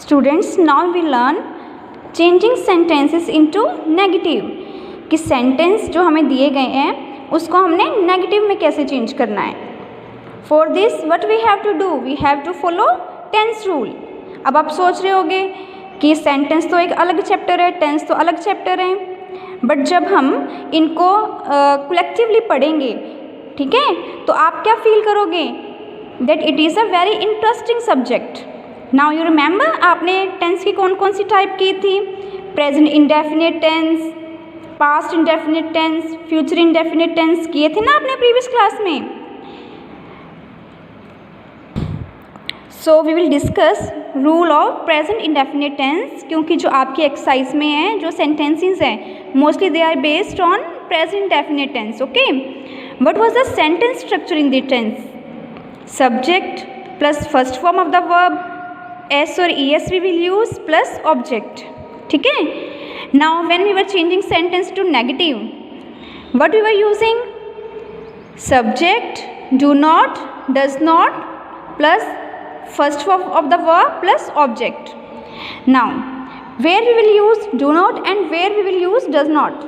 Students, now we learn changing sentences into negative, कि sentence जो हमें दिए गए हैं उसको हमने नेगेटिव में कैसे चेंज करना है। For this what we have to do, we have to follow tense rule. अब आप सोच रहे होगे कि सेंटेंस तो एक अलग चैप्टर है, टेंस तो अलग चैप्टर है, बट जब हम इनको कलेक्टिवली पढ़ेंगे, ठीक है, तो आप क्या फील करोगे, that it is a very interesting subject. Now you remember, आपने टेंस की कौन कौन सी टाइप की थी, present indefinite tense, past indefinite tense, future indefinite tense किए थे ना आपने प्रीवियस क्लास में। So we will discuss rule of present indefinite tense, क्योंकि जो आपकी एक्सरसाइज में है जो सेंटेंसेस हैं mostly they are based on present indefinite tense. Okay, what was the sentence structure in the tense, subject plus first form of the verb, S और ES we will use plus object, ठीक है। Now when we were changing sentence to negative, what we were using, subject, do not, does not plus first form of the verb plus object. Now where we will use do not and where we will use does not,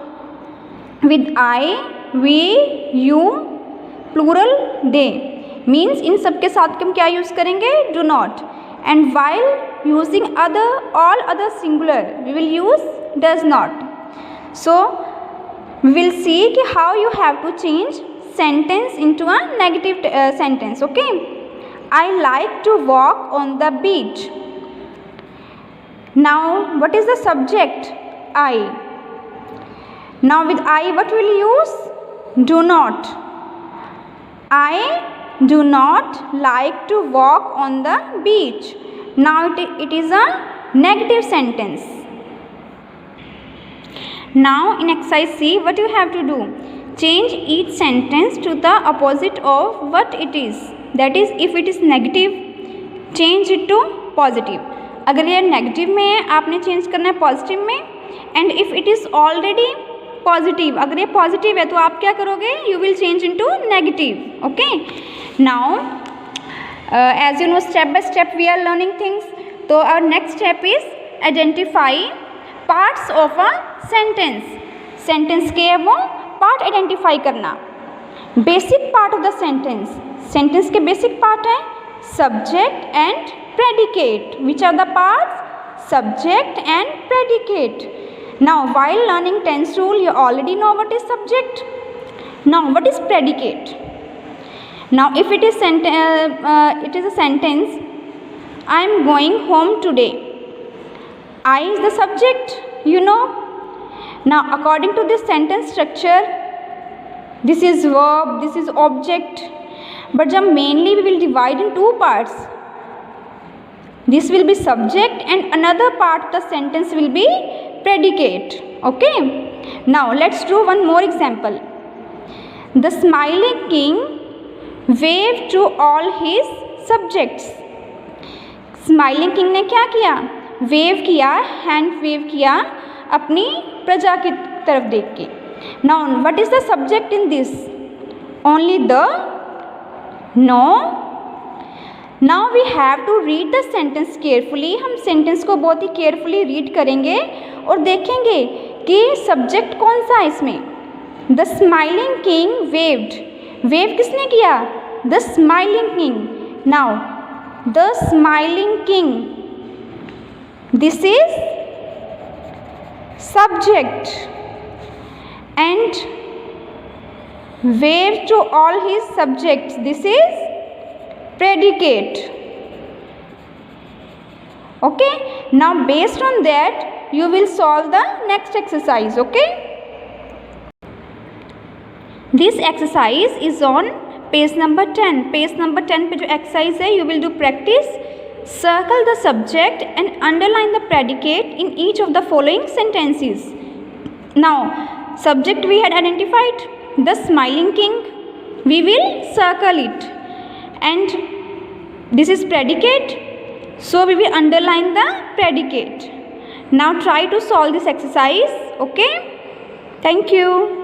with I, we, you, plural they, means इन सब के साथ हम क्या use करेंगे, do not, and while using other all other singular we will use does not. So we will see कि how you have to change sentence into a negative sentence. Okay, I like to walk on the beach. Now what is the subject, I. Now with I what will you use, do not. I do not like to walk on the beach. Now it is a negative sentence. Now in exercise C what you have to do, change each sentence to the opposite of what it is. That is, if it is negative, change it to positive. अगर ये negative में है आपने change करना है positive में, and if it is already positive, अगर ये पॉजिटिव है तो आप क्या करोगे, you will change into negative. Okay, now as you know step by step we are learning things. तो our next step is identify parts of a sentence. Sentence के वो पार्ट आइडेंटिफाई करना। Basic part of the sentence, sentence के basic part है subject and predicate. Which are the parts, subject and predicate. Now while learning tense rule you already know what is subject, now what is predicate. Now if it is a sentence, I am going home today, I is the subject, you know. Now according to this sentence structure, this is verb, this is object, but jab mainly we will divide in two parts. This will be subject and another part of the sentence will be predicate. Okay, now let's do one more example. The smiling king waved to all his subjects. Smiling king ने क्या किया, wave किया, hand wave किया अपनी प्रजा की तरफ देख के। Now what is the subject in this, only the, no. Now we have to read the sentence carefully. हम सेंटेंस को बहुत ही केयरफुली रीड करेंगे और देखेंगे कि सब्जेक्ट कौन सा है इसमें। The smiling king waived, wave किसने किया, the smiling king. Now the smiling king, this is subject, and wave to all his subjects, this is predicate. Okay, now based on that you will solve the next exercise. Okay, this exercise is on page number 10। Page number 10 पे जो exercise है, you will do practice, circle the subject and underline the predicate in each of the following sentences. Now subject we had identified, the smiling king, we will circle it, and this is predicate, so we will underline the predicate. Now try to solve this exercise. Okay, thank you.